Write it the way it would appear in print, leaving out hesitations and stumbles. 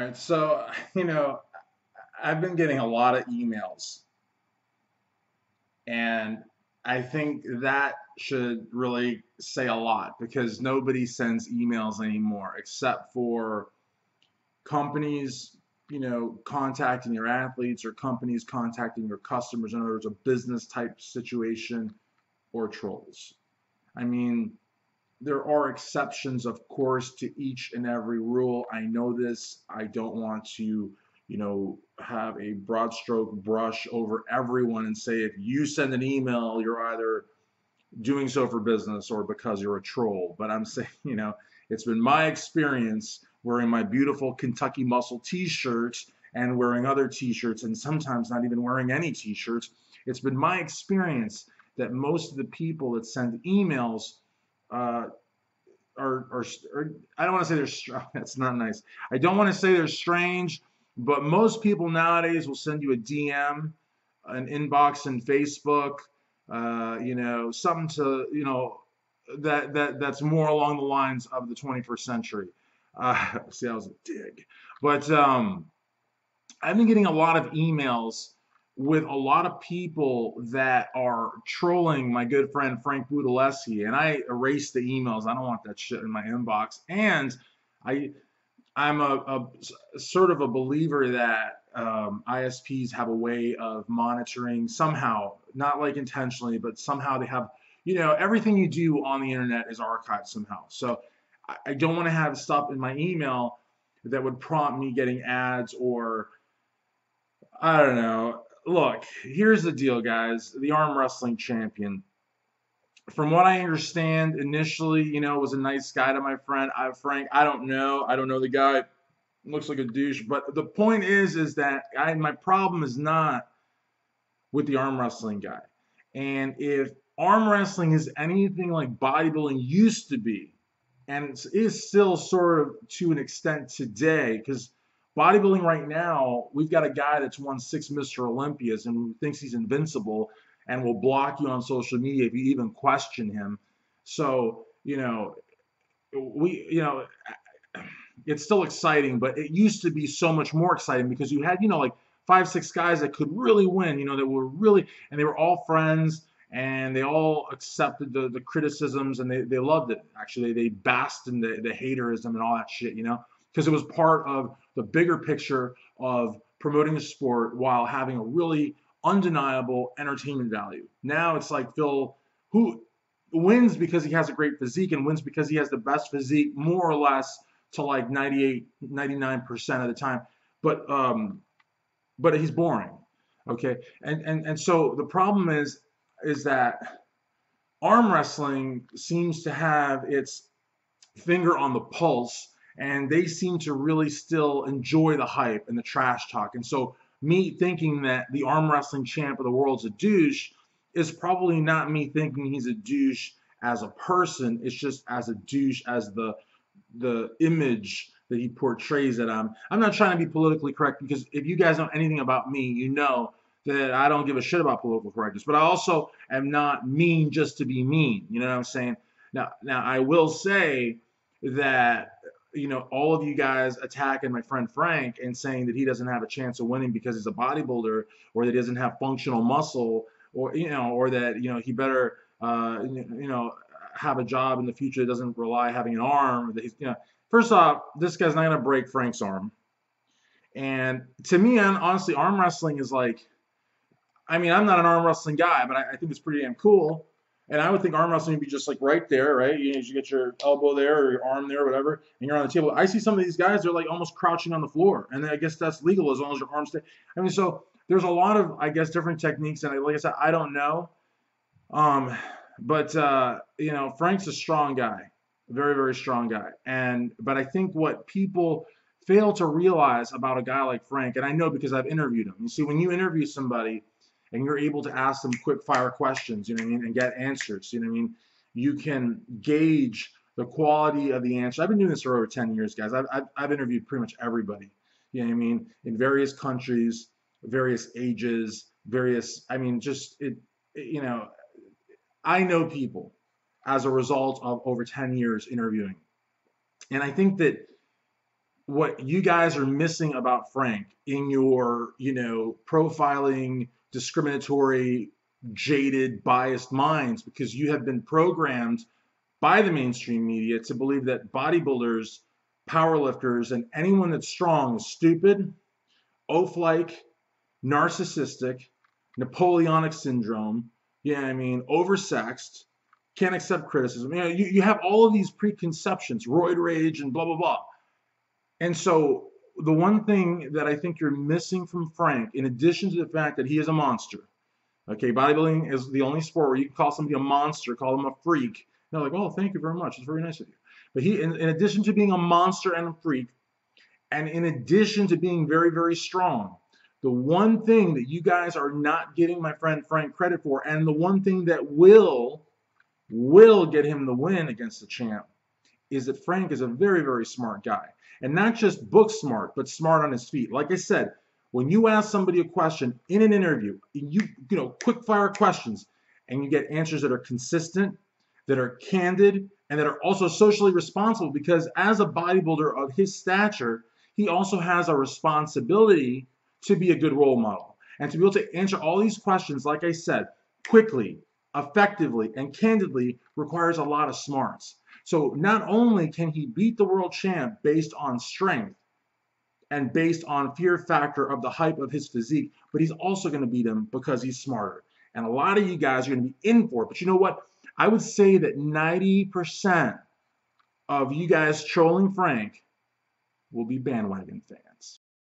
right. So, I've been getting a lot of emails, and I think that should really say a lot because nobody sends emails anymore except for companies, contacting your athletes or companies contacting your customers. In other words, a business type situation or trolls. I mean, there are exceptions, of course, to each and every rule. I know this. I don't want to, have a broad stroke brush over everyone and say if you send an email, you're either doing so for business or because you're a troll. But I'm saying, it's been my experience wearing my beautiful Kentucky Muscle t-shirt and wearing other t-shirts and sometimes not even wearing any t-shirts. It's been my experience that most of the people that send emails uh, are I don't want to say that's not nice. I don't want to say they're strange, but most people nowadays will send you a DM, an inbox in Facebook, something to that's more along the lines of the 21st century. See, that was a dig, but I've been getting a lot of emails with a lot of people that are trolling my good friend Frank Budaleski, and I erased the emails. I don't want that shit in my inbox. And I, I'm sort of a believer that ISPs have a way of monitoring somehow, not like intentionally, but somehow they have, everything you do on the internet is archived somehow. So I don't want to have stuff in my email that would prompt me getting ads or I don't know. Look, here's the deal, guys. The arm wrestling champion, from what I understand, initially, was a nice guy to my friend. Frank, I don't know. I don't know the guy. Looks like a douche. But the point is that my problem is not with the arm wrestling guy. And if arm wrestling is anything like bodybuilding used to be, and it is still sort of to an extent today, because bodybuilding right now, we've got a guy that's won 6 Mr. Olympias and who thinks he's invincible and will block you on social media if you even question him. So, we, it's still exciting, but it used to be so much more exciting because you had, like 5, 6 guys that could really win, that were really, and they were all friends and they all accepted the criticisms and they loved it. Actually, they basked in the haterism and all that shit, because it was part of the bigger picture of promoting the sport while having a really undeniable entertainment value. Now it's like Phil, who wins because he has a great physique and wins because he has the best physique, more or less to like 98, 99% of the time. But he's boring. Okay. And so the problem is that arm wrestling seems to have its finger on the pulse and they seem to really still enjoy the hype and the trash talk. And so me thinking that the arm wrestling champ of the world's a douche is probably not me thinking he's a douche as a person. It's just as a douche as the image that he portrays it. I'm not trying to be politically correct because if you guys know anything about me, you know that I don't give a shit about political correctness. But I also am not mean just to be mean. You know what I'm saying? Now I will say that all of you guys attacking my friend Frank and saying that he doesn't have a chance of winning because he's a bodybuilder or that he doesn't have functional muscle or that he better have a job in the future that doesn't rely having an arm. That he's, first off, this guy's not gonna break Frank's arm. And to me, honestly, arm wrestling is like, I mean, I'm not an arm wrestling guy, but I think it's pretty damn cool. And I would think arm wrestling would be just like right there, right? You get your elbow there or your arm there or whatever, and you're on the table. I see some of these guys, they're like almost crouching on the floor. And then I guess that's legal as long as your arms stay. I mean, so there's a lot of, I guess, different techniques. And like I said, I don't know. Um, but Frank's a strong guy, very, very strong guy. But I think what people fail to realize about a guy like Frank, and I know because I've interviewed him. You see, when you interview somebody and you're able to ask them quick fire questions, you know what I mean, and get answers, you know what I mean, you can gauge the quality of the answer. I've been doing this for over 10 years, guys. I've interviewed pretty much everybody, you know what I mean, in various countries, various ages, I mean, just I know people as a result of over 10 years interviewing. And I think that what you guys are missing about Frank in your, profiling, discriminatory, jaded, biased minds, because you have been programmed by the mainstream media to believe that bodybuilders, powerlifters, and anyone that's strong is stupid, oaf-like, narcissistic, Napoleonic syndrome, oversexed, can't accept criticism. You have all of these preconceptions, roid rage, and blah, blah, blah. And so the one thing that I think you're missing from Frank, in addition to the fact that he is a monster, okay, bodybuilding is the only sport where you can call somebody a monster, call them a freak. And they're like, oh, thank you very much. It's very nice of you. But he, in addition to being a monster and a freak, and in addition to being very, very strong, the one thing that you guys are not giving my friend Frank credit for, and the one thing that will get him the win against the champ, is that Frank is a very, very smart guy. And not just book smart, but smart on his feet. Like I said, when you ask somebody a question in an interview, quick fire questions, and you get answers that are consistent, that are candid, and that are also socially responsible, because as a bodybuilder of his stature, he also has a responsibility to be a good role model. And to be able to answer all these questions, like I said, quickly, effectively, and candidly requires a lot of smarts. So not only can he beat the world champ based on strength and based on fear factor of the hype of his physique, but he's also going to beat him because he's smarter. And a lot of you guys are going to be in for it. But you know what? I would say that 90% of you guys trolling Frank will be bandwagon fans.